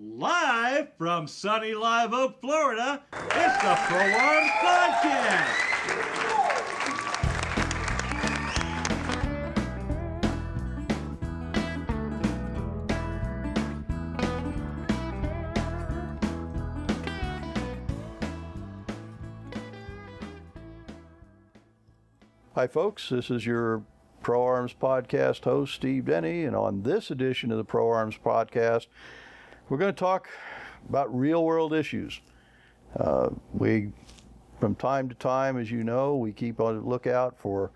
Live from sunny Live Oak, Florida, it's the Pro Arms Podcast. Hi folks, this is your Pro Arms Podcast host, Steve Denny, and on this edition of the Pro Arms Podcast, we're going to talk about real-world issues. From time to time, as you know, we keep on the lookout for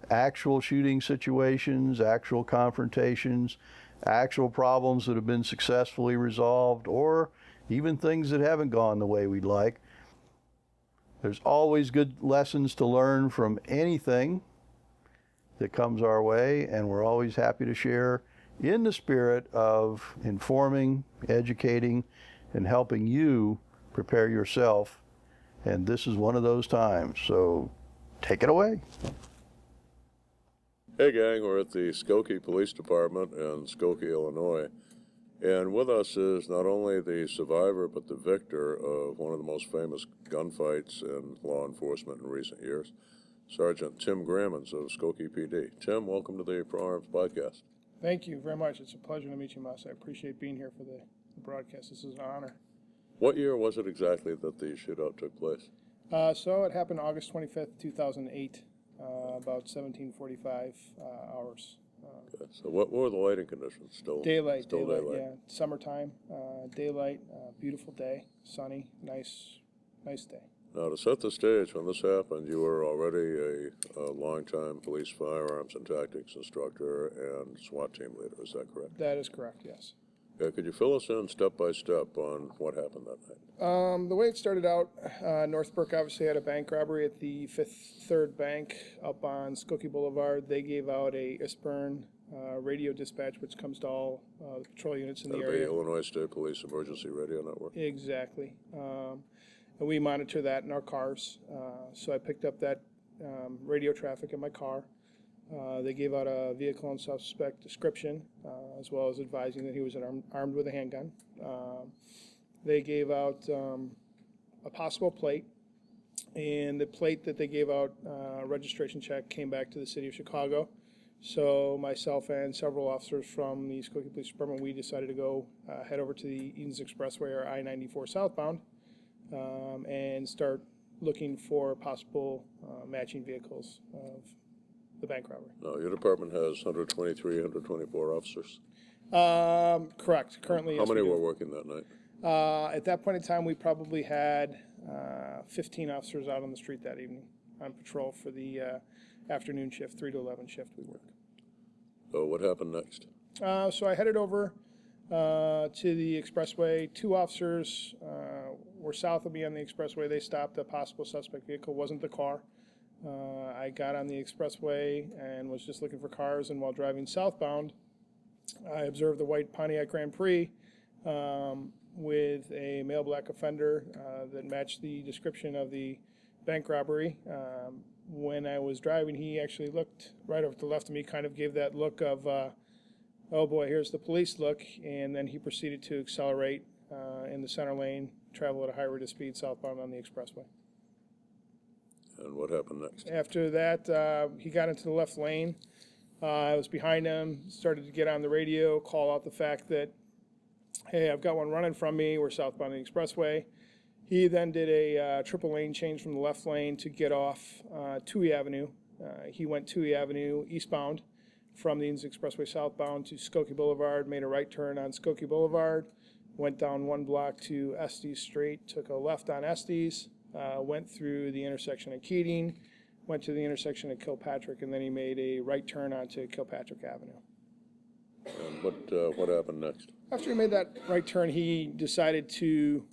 actual shooting situations, actual confrontations, actual problems that have been successfully resolved, or even things that haven't gone the way we'd like. There's always good lessons to learn from anything that comes our way, and we're always happy to share in the spirit of informing, educating, and helping you prepare yourself. And this is one of those times, so take it away. Hey gang, we're at the Skokie Police Department in Skokie, Illinois. And with us is not only the survivor, but the victor of one of the most famous gunfights in law enforcement in recent years, Sergeant Tim Gramins of Skokie PD. Tim, welcome to the Pro Arms Podcast. Thank you very much. It's a pleasure to meet you, Massad. I appreciate being here for the broadcast. This is an honor. What year was it exactly that the shootout took place? So it happened August 25th, 2008, about 17:45 hours. Okay. So what were the lighting conditions? Still daylight, daylight. Yeah. Summertime, daylight, beautiful day, sunny, nice day. Now, to set the stage, when this happened, you were already a longtime police firearms and tactics instructor and SWAT team leader. Is that correct? That is correct, yes. Could you fill us in step by step on what happened that night? The way it started out, Northbrook obviously had a bank robbery at the Fifth Third Bank up on Skokie Boulevard. They gave out a ISPERN radio dispatch, which comes to all the patrol units in the area. That'd be Illinois State Police Emergency Radio Network. Exactly. And we monitor that in our cars. So I picked up that radio traffic in my car. They gave out a vehicle and suspect description, as well as advising that he was armed with a handgun. They gave out a possible plate, and the plate that they gave out, registration check, came back to the city of Chicago. So myself and several officers from the Skokie Police Department, we decided to go head over to the Edens Expressway, or I-94 southbound, and start looking for possible matching vehicles of the bank robbery. No, your department has 123, 124 officers? Correct. Currently, How yes, many we do. were working that night? At that point in time, we probably had 15 officers out on the street that evening on patrol for the afternoon shift, 3 to 11 shift we work. So what happened next? So I headed over to the expressway. 2 officers were south of me on the expressway. They stopped a possible suspect vehicle. Wasn't the car. I got on the expressway and was just looking for cars, and while driving southbound, I observed the white Pontiac Grand Prix with a male black offender that matched the description of the bank robbery. When I was driving, he actually looked right over to the left of me, kind of gave that look of, oh boy, here's the police look, and then he proceeded to accelerate in the center lane, travel at a high rate of speed southbound on the expressway. And what happened next? After that, he got into the left lane. I was behind him, started to get on the radio, call out the fact that, hey, I've got one running from me. We're southbound on the expressway. He then did a triple lane change from the left lane to get off Toohey Avenue. He went Toohey Avenue eastbound from the Edens Expressway southbound to Skokie Boulevard, made a right turn on Skokie Boulevard, went down 1 block to Estes Street, took a left on Estes, went through the intersection of Keating, went to the intersection of Kilpatrick, and then he made a right turn onto Kilpatrick Avenue. And what happened next? After he made that right turn, he decided to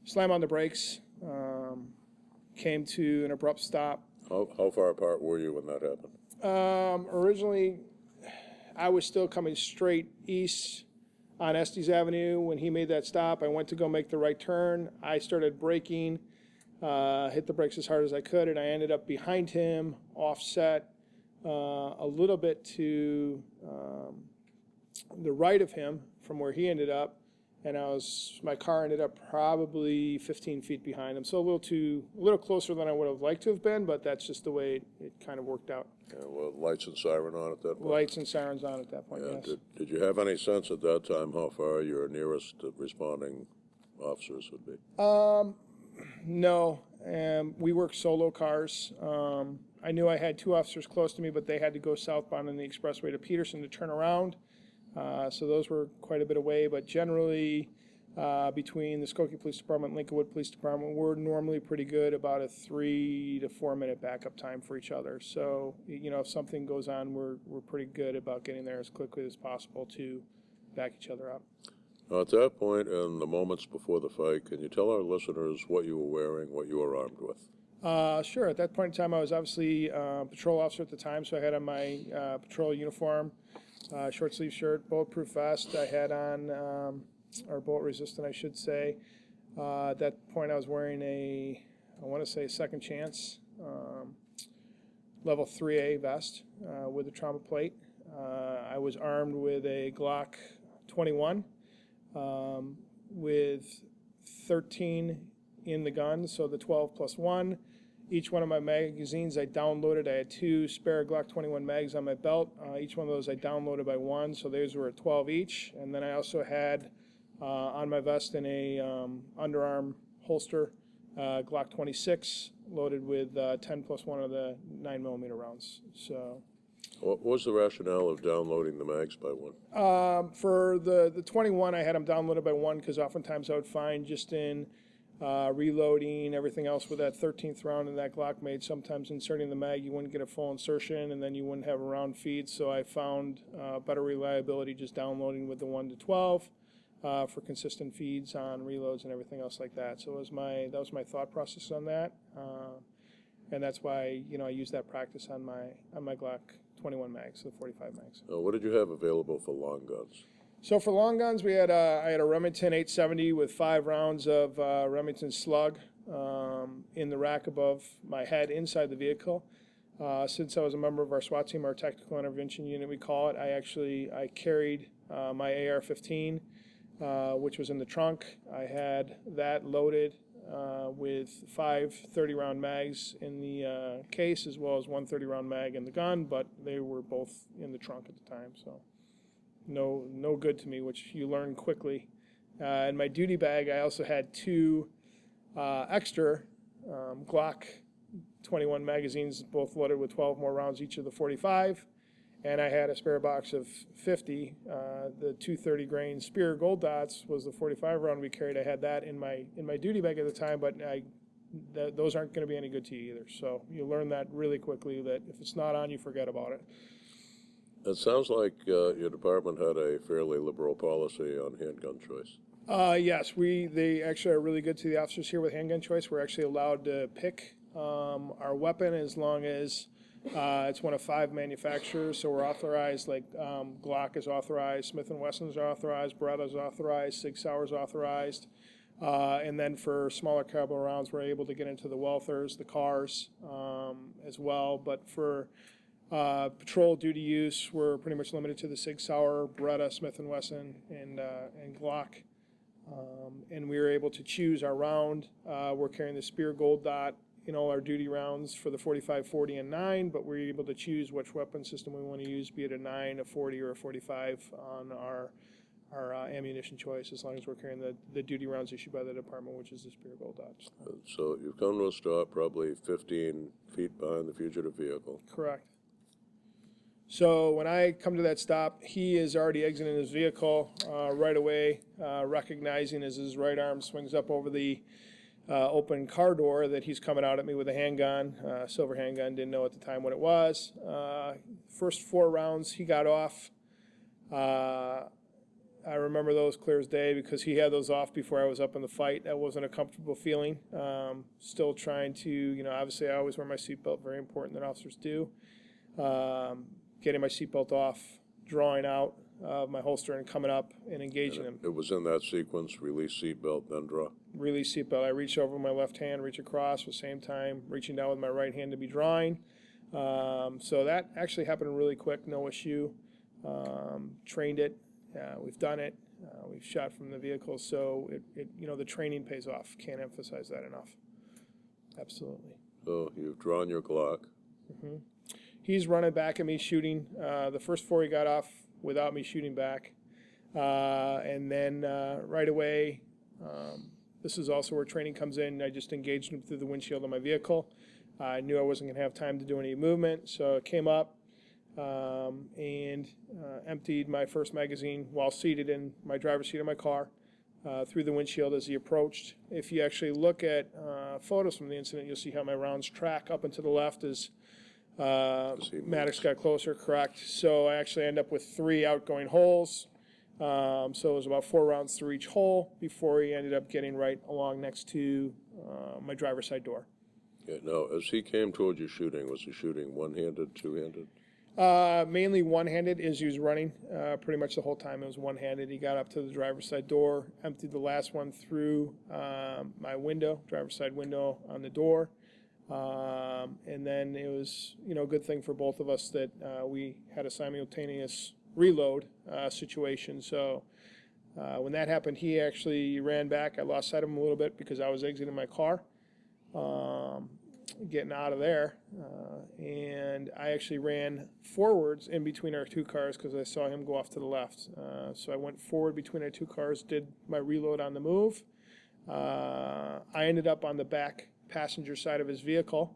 slam on the brakes, came to an abrupt stop. How far apart were you when that happened? Originally, I was still coming straight east on Estes Avenue. When he made that stop, I went to go make the right turn. I started braking, hit the brakes as hard as I could, and I ended up behind him, offset a little bit to the right of him, from where he ended up, and my car ended up probably 15 feet behind him. So a little closer than I would have liked to have been, but that's just the way it kind of worked out. Yeah, well, lights and siren on at that point? Lights and sirens on at that point, Yeah, yes. did you have any sense at that time how far your nearest responding officers would be? No, we work solo cars. I knew I had 2 officers close to me, but they had to go southbound on the expressway to Peterson to turn around. So those were quite a bit away, but generally between the Skokie Police Department and Lincolnwood Police Department, we're normally pretty good about a 3 to 4 minute backup time for each other. So, if something goes on, we're pretty good about getting there as quickly as possible to back each other up. At that point, in the moments before the fight, can you tell our listeners what you were wearing, what you were armed with? Sure. At that point in time, I was obviously a patrol officer at the time, so I had on my patrol uniform, short sleeve shirt, bulletproof vest. I had on, or bullet resistant, I should say. At that point, I was wearing I want to say Second Chance, level 3A vest with a trauma plate. I was armed with a Glock 21 with 13 in the gun, so the 12 plus 1. Each one of my magazines I downloaded. I had 2 spare Glock 21 mags on my belt. Each one of those I downloaded by 1, so those were 12 each. And then I also had on my vest in a underarm holster Glock 26 loaded with 10 plus 1 of the 9mm rounds. So. What was the rationale of downloading the mags by 1? For the 21, I had them downloaded by 1 because oftentimes I would find just in reloading, everything else with that 13th round in that Glock made, sometimes inserting the mag, you wouldn't get a full insertion and then you wouldn't have a round feed. So I found better reliability just downloading with the 1 to 12 for consistent feeds on reloads and everything else like that. So that was my thought process on that. And that's why, I used that practice on my Glock 21 mags, the 45 mags. What did you have available for long guns? So for long guns, I had a Remington 870 with 5 rounds of Remington slug in the rack above my head inside the vehicle. Since I was a member of our SWAT team, our Tactical Intervention Unit, we call it, I carried my AR-15, which was in the trunk. I had that loaded with 5 30-round mags in the case, as well as 1 30-round mag in the gun, but they were both in the trunk at the time, so. No good to me, which you learn quickly. In my duty bag, I also had 2 extra Glock 21 magazines, both loaded with 12 more rounds each of the 45. And I had a spare box of 50. The 230 grain Spear Gold Dots was the 45 round we carried. I had that in my duty bag at the time, but those aren't going to be any good to you either. So you learn that really quickly, that if it's not on, you forget about it. It sounds like your department had a fairly liberal policy on handgun choice. Yes, they actually are really good to the officers here with handgun choice. We're actually allowed to pick our weapon as long as it's one of 5 manufacturers. So we're authorized, like Glock is authorized, Smith & Wesson's are authorized, Beretta's authorized, Sig Sauer's authorized. And then for smaller caliber rounds, we're able to get into the Walthers, the cars as well. But for patrol duty use, we're pretty much limited to the Sig Sauer, Beretta, Smith & Wesson, and Glock. And we were able to choose our round. We're carrying the Spear Gold Dot in all our duty rounds for the 45, 40, and 9, but we're able to choose which weapon system we want to use, be it a 9, a 40, or a 45 on our ammunition choice, as long as we're carrying the duty rounds issued by the department, which is the Spear Gold Dots. So you've come to a stop probably 15 feet behind the fugitive vehicle. Correct. So when I come to that stop, he is already exiting his vehicle right away, recognizing as his right arm swings up over the open car door that he's coming out at me with a handgun, silver handgun, didn't know at the time what it was. First 4 rounds he got off. I remember those clear as day because he had those off before I was up in the fight. That wasn't a comfortable feeling. Still trying to, obviously I always wear my seatbelt, very important that officers do. Getting my seatbelt off, drawing out my holster and coming up and engaging him. It was in that sequence, release seatbelt, then draw. Release seatbelt. I reach over with my left hand, reach across, at the same time reaching down with my right hand to be drawing. So that actually happened really quick, no issue. Trained it. We've done it. We've shot from the vehicle, so the training pays off. Can't emphasize that enough. Absolutely. So you've drawn your Glock. He's running back at me shooting. The first 4 he got off without me shooting back. And then right away, this is also where training comes in. I just engaged him through the windshield of my vehicle. I knew I wasn't going to have time to do any movement, so I came up and emptied my first magazine while seated in my driver's seat of my car through the windshield as he approached. If you actually look at photos from the incident, you'll see how my rounds track up and to the left as Maddox got closer, correct. So I actually end up with 3 outgoing holes. So it was about 4 rounds through each hole before he ended up getting right along next to my driver's side door. Yeah, now, as he came toward you shooting, was he shooting one-handed, two-handed? Mainly one-handed as he was running. Pretty much the whole time it was one-handed. He got up to the driver's side door, emptied the last one through my window, driver's side window on the door. And then it was, a good thing for both of us that we had a simultaneous reload situation. So when that happened, he actually ran back. I lost sight of him a little bit because I was exiting my car, getting out of there. And I actually ran forwards in between our 2 cars because I saw him go off to the left. So I went forward between our 2 cars, did my reload on the move. I ended up on the back passenger side of his vehicle,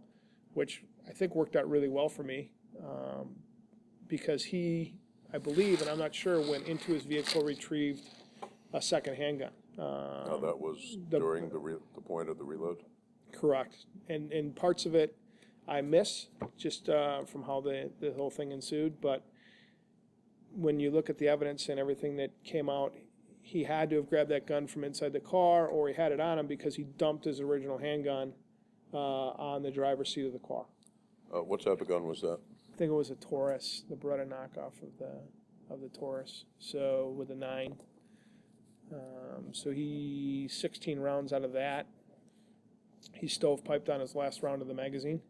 which I think worked out really well for me because he, I believe, and I'm not sure, went into his vehicle, retrieved a second handgun. Now, that was during the point of the reload? Correct. And parts of it I miss just from how the whole thing ensued. But when you look at the evidence and everything that came out, he had to have grabbed that gun from inside the car, or he had it on him because he dumped his original handgun on the driver's seat of the car. What type of gun was that? I think it was a Taurus, the Beretta knockoff of the Taurus. So with a 9. So he 16 rounds out of that. He stovepiped on his last round of the magazine.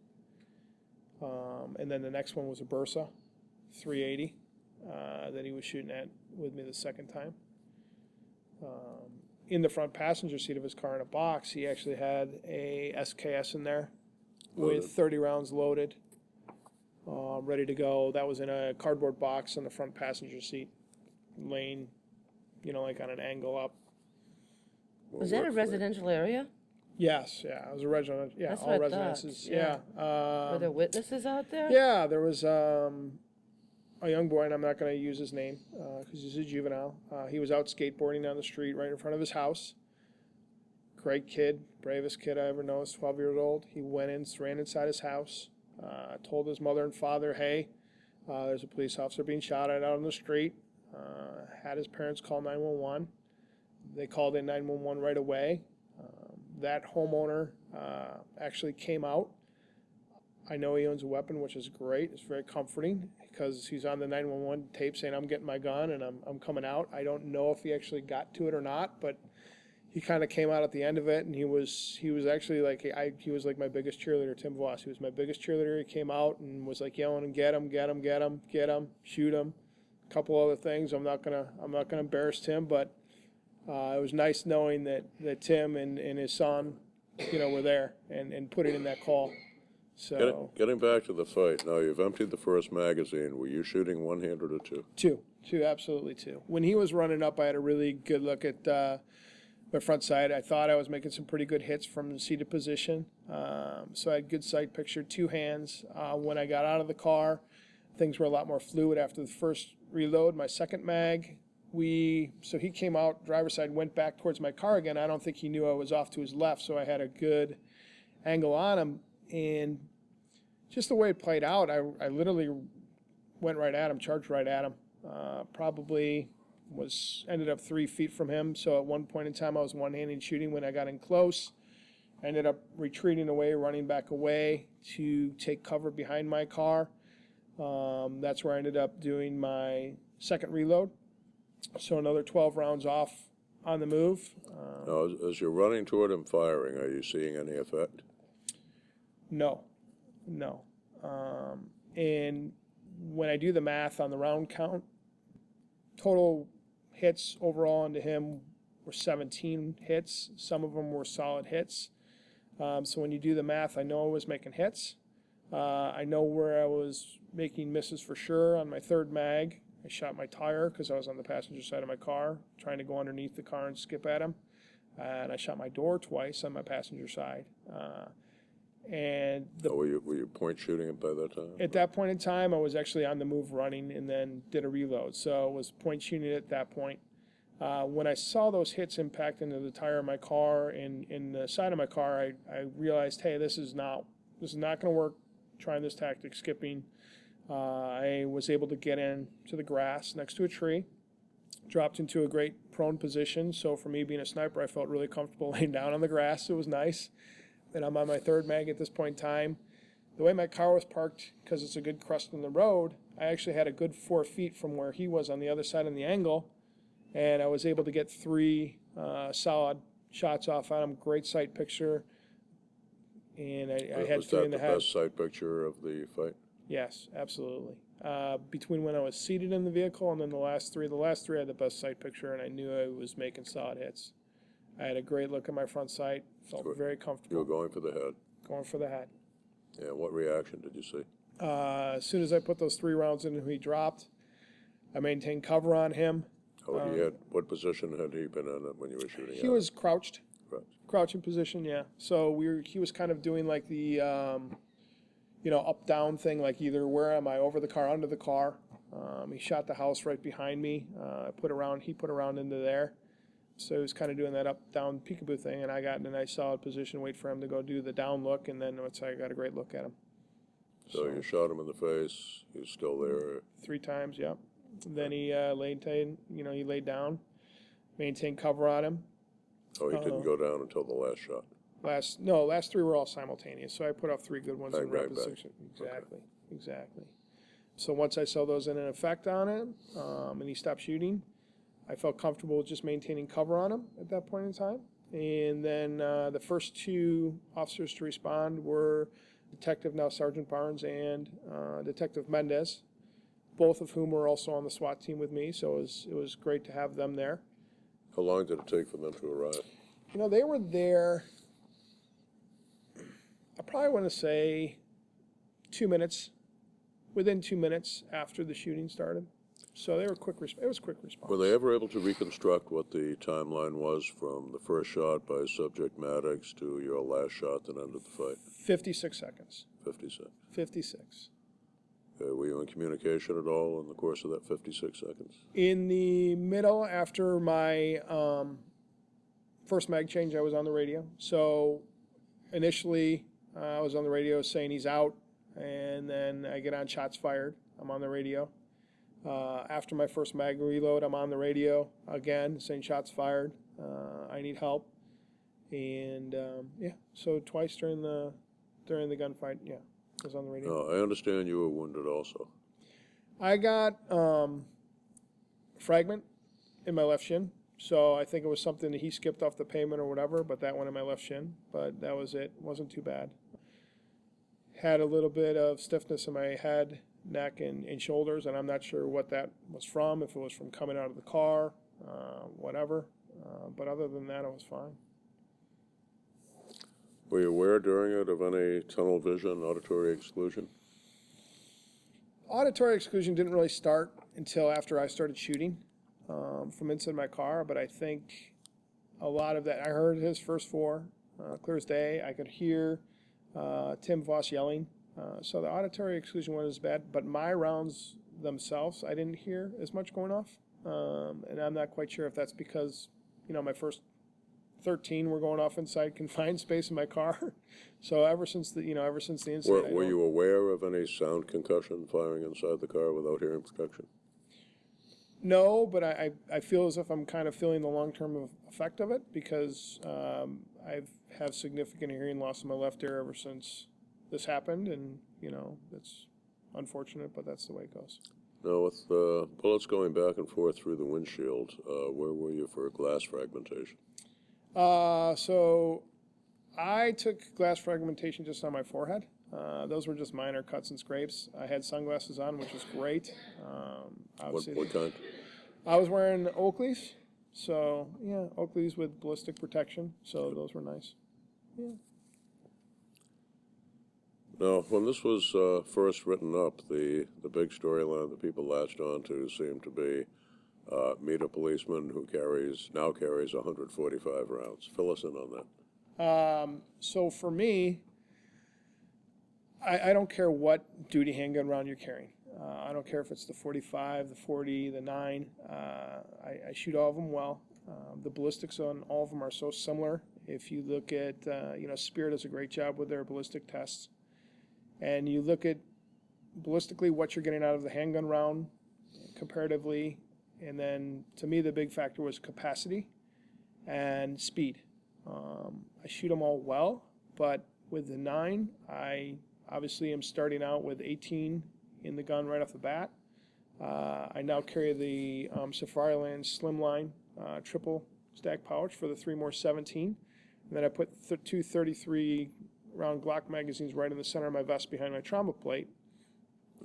And then the next one was a Bursa 380 that he was shooting at with me the second time. In the front passenger seat of his car in a box, he actually had a SKS in there with 30 rounds loaded, ready to go. That was in a cardboard box on the front passenger seat, laying, like on an angle up. Was that a residential area? Yes, yeah, it was a resident. Yeah, That's all what I residences. thought, yeah. Were there witnesses out there? Yeah, there was a young boy, and I'm not going to use his name because he's a juvenile. He was out skateboarding on the street right in front of his house. Great kid, bravest kid I ever know. He's 12 years old. He went in, ran inside his house, told his mother and father, hey, there's a police officer being shot at out on the street. Had his parents call 911. They called in 911 right away. That homeowner actually came out. I know he owns a weapon, which is great. It's very comforting because he's on the 911 tape saying, I'm getting my gun and I'm coming out. I don't know if he actually got to it or not, but he kind of came out at the end of it, and he was actually like, he was like my biggest cheerleader, Tim Voss. He was my biggest cheerleader. He came out and was like yelling, get him, get him, get him, get him, shoot him. A couple other things. I'm not gonna embarrass Tim, but it was nice knowing that Tim and his son, were there and put it in that call. So Getting back to the fight, now you've emptied the first magazine. Were you shooting one-handed or two? Two, absolutely two. When he was running up, I had a really good look at my front side. I thought I was making some pretty good hits from the seated position. So I had good sight picture, 2 hands. When I got out of the car, things were a lot more fluid after the first reload. My second mag, so he came out, driver's side, went back towards my car again. I don't think he knew I was off to his left, so I had a good angle on him. And just the way it played out, I literally went right at him, charged right at him. Probably ended up 3 feet from him. So at one point in time, I was one-handed shooting. When I got in close, I ended up retreating away, running back away to take cover behind my car. That's where I ended up doing my second reload. So another 12 rounds off on the move. Now, as you're running toward him firing, are you seeing any effect? No. And when I do the math on the round count, total hits overall into him were 17 hits. Some of them were solid hits. So when you do the math, I know I was making hits. I know where I was making misses for sure. On my third mag, I shot my tire because I was on the passenger side of my car, trying to go underneath the car and skip at him. And I shot my door twice on my passenger side. Were you point shooting it by that time? At that point in time, I was actually on the move running and then did a reload. So I was point shooting at that point. When I saw those hits impact into the tire of my car and in the side of my car, I realized, hey, this is not going to work. Trying this tactic, skipping. I was able to get in to the grass next to a tree, dropped into a great prone position. So for me being a sniper, I felt really comfortable laying down on the grass. It was nice. And I'm on my third mag at this point in time. The way my car was parked, because it's a good crust in the road, I actually had a good 4 feet from where he was on the other side in the angle. And I was able to get 3 solid shots off on him. Great sight picture. And I had 3 in the head. Was that the best sight picture of the fight? Yes, absolutely. Between when I was seated in the vehicle and then the last 3 I had the best sight picture, and I knew I was making solid hits. I had a great look at my front sight, felt very comfortable. You were going for the head? Going for the head. Yeah, what reaction did you see? As soon as I put those 3 rounds in and he dropped, I maintained cover on him. What position had he been in when you were shooting? He was crouched. Right. Crouching position, yeah. So he was kind of doing like the, up down thing, like either where am I, over the car, under the car. He shot the house right behind me. He put a round into there. So he was kind of doing that up down peekaboo thing, and I got in a nice solid position, wait for him to go do the down look, and then I got a great look at him. So you shot him in the face. He's still there. 3 times, yep. Then he laid down, maintained cover on him. Oh, he didn't go down until the last shot. Last 3 were all simultaneous. So I put off 3 good ones in Right repetition. back. Exactly. So once I saw those in effect on him, and he stopped shooting, I felt comfortable just maintaining cover on him at that point in time. And then the first 2 officers to respond were Detective, now Sergeant Barnes, and Detective Mendez, both of whom were also on the SWAT team with me. So it was great to have them there. How long did it take for them to arrive? They were there, I probably want to say 2 minutes, within 2 minutes after the shooting started. So they were it was quick response. Were they ever able to reconstruct what the timeline was from the first shot by Subject Maddox to your last shot that ended the fight? 56 seconds. 56. 56. Were you in communication at all in the course of that 56 seconds? In the middle, after my first mag change, I was on the radio. So initially, I was on the radio saying he's out, and then I get on shots fired. I'm on the radio. After my first mag reload, I'm on the radio again saying shots fired. I need help. And so twice during the gunfight, I was on the radio. No, I understand you were wounded also. I got fragment in my left shin, so I think it was something that he skipped off the pavement or whatever, but that went in my left shin, but that was it. Wasn't too bad. Had a little bit of stiffness in my head, neck, and shoulders, and I'm not sure what that was from, if it was from coming out of the car, whatever. But other than that, I was fine. Were you aware during it of any tunnel vision, auditory exclusion? Auditory exclusion didn't really start until after I started shooting from inside my car, but I think a lot of that, I heard his first 4, clear as day. I could hear Tim Voss yelling. So the auditory exclusion wasn't as bad, but my rounds themselves, I didn't hear as much going off. And I'm not quite sure if that's because, my first 13 were going off inside confined space in my car. So ever since the incident, Were you aware of any sound concussion firing inside the car without hearing protection? No, but I feel as if I'm kind of feeling the long-term effect of it because I have significant hearing loss in my left ear ever since this happened, and that's unfortunate, but that's the way it goes. Now, with bullets going back and forth through the windshield, where were you for glass fragmentation? So I took glass fragmentation just on my forehead. Those were just minor cuts and scrapes. I had sunglasses on, which was great. What kind? I was wearing Oakleys, so yeah, Oakleys with ballistic protection, so those were nice. Yeah. Now, when this was first written up, the big storyline that people latched onto seemed to be meet a policeman who now carries 145 rounds. Fill us in on that. So for me, I don't care what duty handgun round you're carrying. I don't care if it's the 45, the 40, the 9. I shoot all of them well. The ballistics on all of them are so similar. If you look at, Spear does a great job with their ballistic tests. And you look at ballistically what you're getting out of the handgun round comparatively. And then to me, the big factor was capacity and speed. I shoot them all well, but with the 9, I obviously am starting out with 18 in the gun right off the bat. I now carry the Safariland Slimline triple stack pouch for the 3 more 17. And then I put two 33 round Glock magazines right in the center of my vest behind my trauma plate.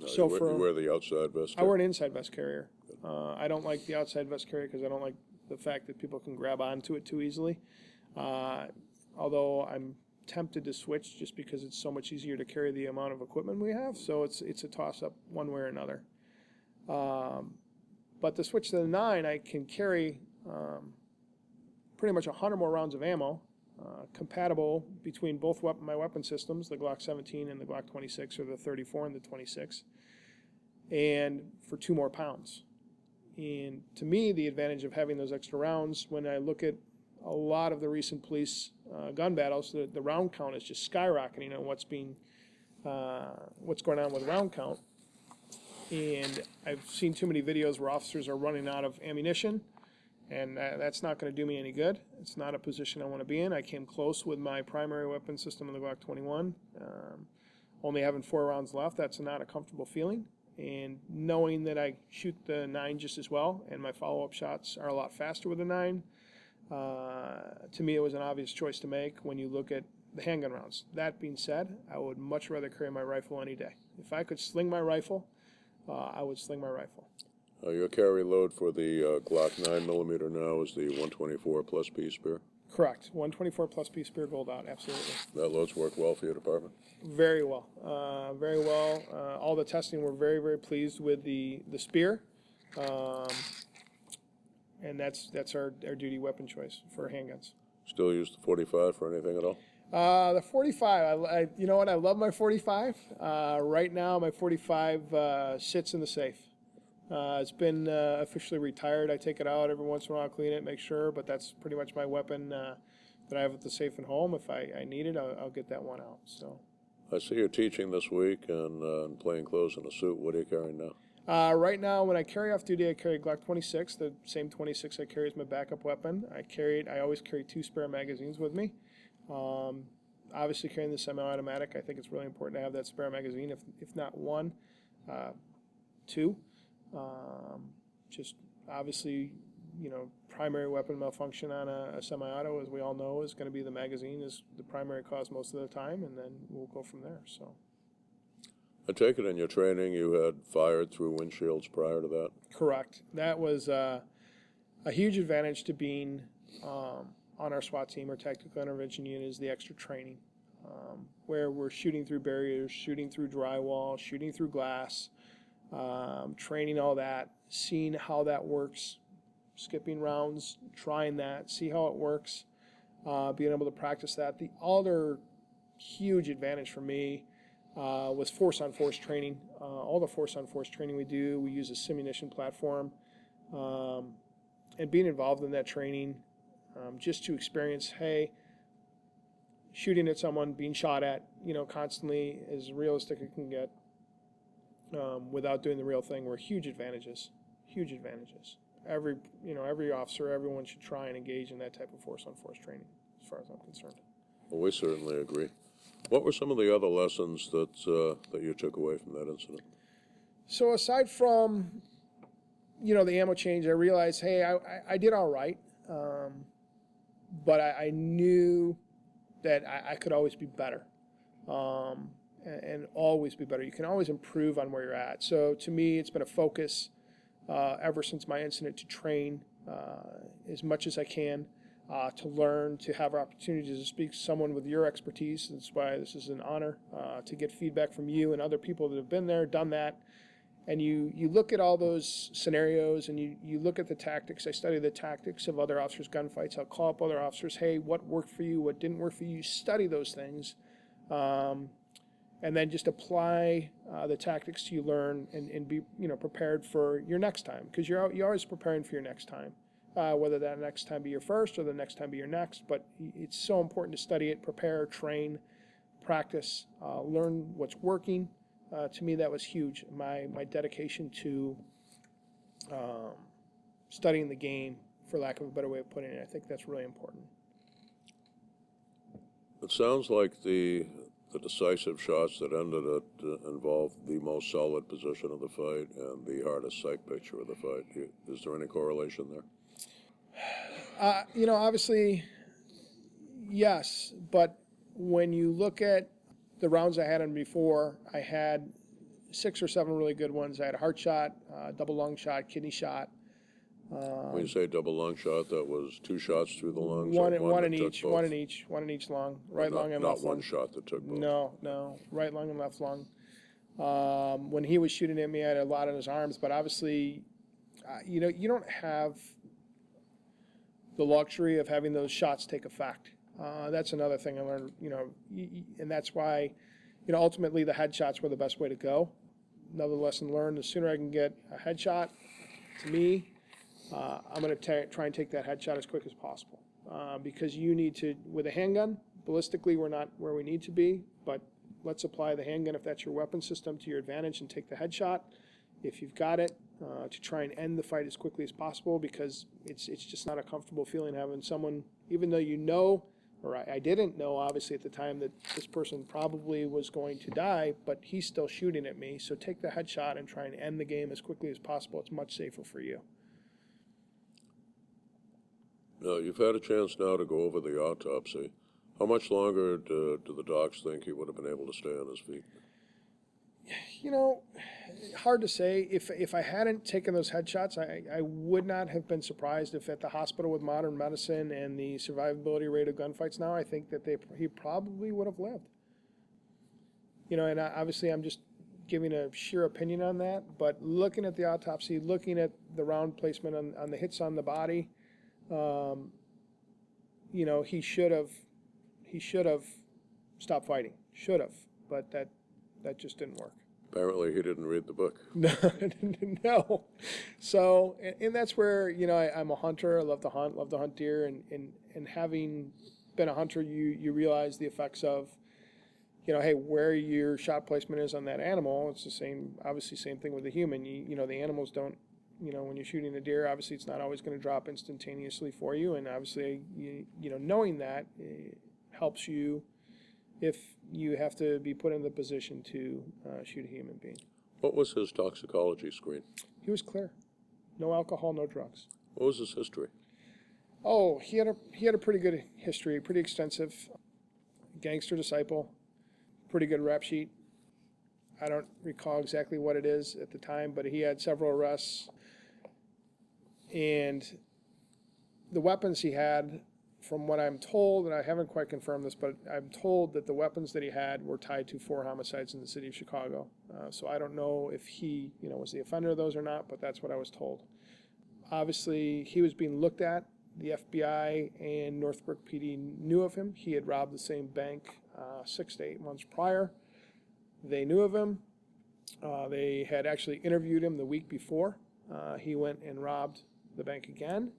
So you wear the outside vest? I wear an inside vest carrier. I don't like the outside vest carrier because I don't like the fact that people can grab onto it too easily. Although I'm tempted to switch just because it's so much easier to carry the amount of equipment we have. So it's a toss-up one way or another. But to switch to the 9, I can carry pretty much 100 more rounds of ammo, compatible between both my weapon systems, the Glock 17 and the Glock 26, or the 34 and the 26, and for 2 more pounds. And to me, the advantage of having those extra rounds, when I look at a lot of the recent police gun battles, the round count is just skyrocketing on what's going on with round count. And I've seen too many videos where officers are running out of ammunition, and that's not going to do me any good. It's not a position I want to be in. I came close with my primary weapon system in the Glock 21. Only having 4 rounds left, that's not a comfortable feeling. And knowing that I shoot the 9 just as well, and my follow-up shots are a lot faster with the 9, to me it was an obvious choice to make when you look at the handgun rounds. That being said, I would much rather carry my rifle any day. If I could sling my rifle, I would sling my rifle. Your carry load for the Glock 9mm now is the 124 plus P Spear? Correct. 124 plus P Spear gold out, absolutely. That load's worked well for your department? Very well. Very well. All the testing, we're very, very pleased with the Spear. And that's our duty weapon choice for handguns. Still use the 45 for anything at all? The 45, you know what, I love my 45. Right now, my 45 sits in the safe. It's been officially retired. I take it out every once in a while, clean it, make sure, but that's pretty much my weapon that I have at the safe at home. If I need it, I'll get that one out. So. I see you're teaching this week and plain clothes and a suit. What are you carrying now? Right now, when I carry off duty, I carry Glock 26, the same 26 I carry as my backup weapon. I always carry 2 spare magazines with me. Obviously, carrying the semi-automatic, I think it's really important to have that spare magazine, if not 1, 2. Just obviously, primary weapon malfunction on a semi-auto, as we all know, is going to be the magazine is the primary cause most of the time, and then we'll go from there. So. I take it in your training you had fired through windshields prior to that? Correct. That was a huge advantage to being on our SWAT team or tactical intervention unit is the extra training, where we're shooting through barriers, shooting through drywall, shooting through glass, training all that, seeing how that works, skipping rounds, trying that, see how it works, being able to practice that. The other huge advantage for me was force-on-force training. All the force-on-force training we do, we use a simunition platform, and being involved in that training, just to experience, hey, shooting at someone, being shot at, constantly as realistic as it can get, without doing the real thing were huge advantages. Huge advantages. Every officer, everyone should try and engage in that type of force-on-force training, as far as I'm concerned. Well, we certainly agree. What were some of the other lessons that you took away from that incident? So aside from, the ammo change, I realized, hey, I did all right, but I knew that I could always be better, and always be better. You can always improve on where you're at. So to me, it's been a focus ever since my incident to train as much as I can, to learn, to have opportunities to speak to someone with your expertise. That's why this is an honor to get feedback from you and other people that have been there, done that. And you look at all those scenarios and you look at the tactics. I study the tactics of other officers' gunfights. I'll call up other officers, hey, what worked for you, what didn't work for you? You study those things. And then just apply the tactics you learn and be prepared for your next time, because you're always preparing for your next time, whether that next time be your first or the next time be your next. But it's so important to study it, prepare, train, practice, learn what's working. To me, that was huge. My dedication to studying the game, for lack of a better way of putting it, I think that's really important. It sounds like the decisive shots that ended it involved the most solid position of the fight and the hardest sight picture of the fight. Is there any correlation there? Obviously, yes. But when you look at the rounds I had on before, I had 6 or 7 really good ones. I had a heart shot, double lung shot, kidney shot. When you say double lung shot, that was 2 shots through the lungs? One in each lung, right lung and left lung. Not one shot that took both? No, right lung and left lung. When he was shooting at me, I had a lot in his arms, but obviously, you don't have the luxury of having those shots take effect. That's another thing I learned, and that's why, ultimately the headshots were the best way to go. Another lesson learned: the sooner I can get a headshot, to me, I'm going to try and take that headshot as quick as possible. Because you need to, with a handgun, ballistically we're not where we need to be, but let's apply the handgun, if that's your weapon system, to your advantage and take the headshot, if you've got it, to try and end the fight as quickly as possible, because it's just not a comfortable feeling having someone, even though or I didn't know, obviously, at the time, that this person probably was going to die, but he's still shooting at me. So take the headshot and try and end the game as quickly as possible. It's much safer for you. Now, you've had a chance now to go over the autopsy. How much longer do the docs think he would have been able to stay on his feet? Hard to say. If I hadn't taken those headshots, I would not have been surprised if at the hospital, with modern medicine and the survivability rate of gunfights now, I think that he probably would have lived. And obviously I'm just giving a sheer opinion on that, but looking at the autopsy, looking at the round placement on the hits on the body, he should have stopped fighting. Should have, but that just didn't work. Apparently he didn't read the book. No. So, and that's where, I'm a hunter. I love to hunt deer. And having been a hunter, you realize the effects of, hey, where your shot placement is on that animal. It's the same thing with the human. The animals don't, when you're shooting a deer, obviously it's not always going to drop instantaneously for you. And obviously, knowing that helps you if you have to be put in the position to shoot a human being. What was his toxicology screen? He was clear. No alcohol, no drugs. What was his history? Oh, he had a pretty good history, pretty extensive. Gangster disciple, pretty good rap sheet. I don't recall exactly what it is at the time, but he had several arrests. And the weapons he had, from what I'm told, and I haven't quite confirmed this, but I'm told that the weapons that he had were tied to 4 homicides in the city of Chicago. So I don't know if he, was the offender of those or not, but that's what I was told. Obviously, he was being looked at. The FBI and Northbrook PD knew of him. He had robbed the same bank 6 to 8 months prior. They knew of him. They had actually interviewed him the week before. He went and robbed the bank again.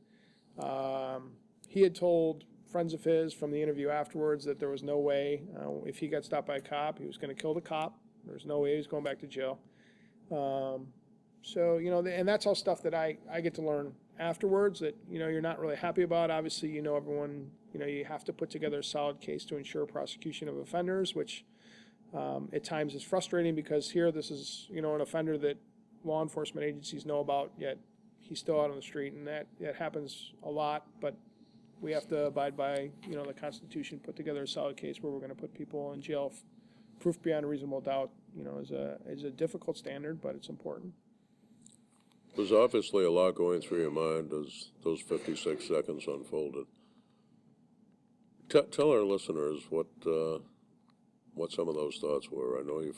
He had told friends of his from the interview afterwards that there was no way, if he got stopped by a cop, he was going to kill the cop. There was no way he was going back to jail. So, and that's all stuff that I get to learn afterwards that, you're not really happy about. Obviously, everyone, you have to put together a solid case to ensure prosecution of offenders, which at times is frustrating, because here this is, an offender that law enforcement agencies know about, yet he's still out on the street, and that happens a lot. But we have to abide by, the Constitution, put together a solid case where we're going to put people in jail. Proof beyond a reasonable doubt, is a difficult standard, but it's important. There's obviously a lot going through your mind as those 56 seconds unfolded. Tell our listeners what some of those thoughts were. I know you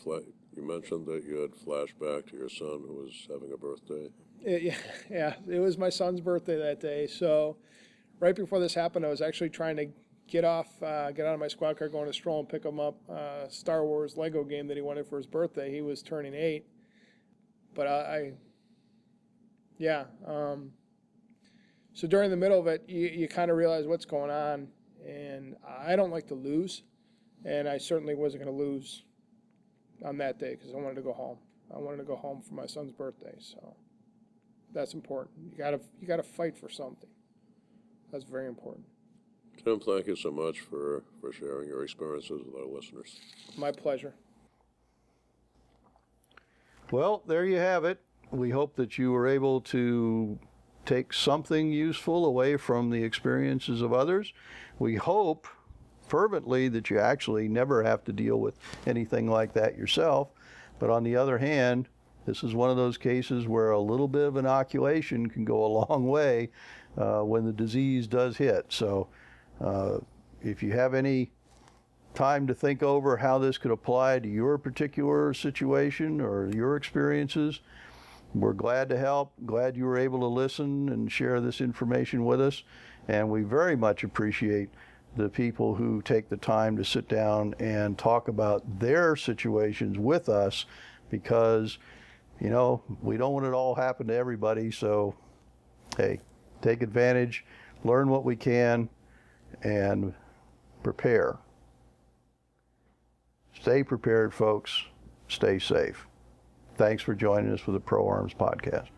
mentioned that you had flashed back to your son who was having a birthday. Yeah, it was my son's birthday that day. So right before this happened, I was actually trying to get out of my squad car, going to Stroll and pick him up Star Wars Lego game that he wanted for his birthday. He was turning 8. But so during the middle of it, you kind of realize what's going on. And I don't like to lose. And I certainly wasn't going to lose on that day because I wanted to go home. I wanted to go home for my son's birthday. So that's important. You gotta fight for something. That's very important. Tim, thank you so much for sharing your experiences with our listeners. My pleasure. Well, there you have it. We hope that you were able to take something useful away from the experiences of others. We hope fervently that you actually never have to deal with anything like that yourself. But on the other hand, this is one of those cases where a little bit of inoculation can go a long way when the disease does hit. So if you have any time to think over how this could apply to your particular situation or your experiences, we're glad to help, glad you were able to listen and share this information with us. And we very much appreciate the people who take the time to sit down and talk about their situations with us, because, you know, we don't want it all happen to everybody. So, hey, take advantage, learn what we can, and prepare. Stay prepared, folks. Stay safe. Thanks for joining us for the Pro Arms Podcast.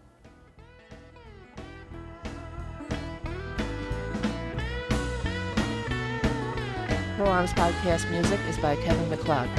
Pro Arms Podcast music is by Kevin MacLeod.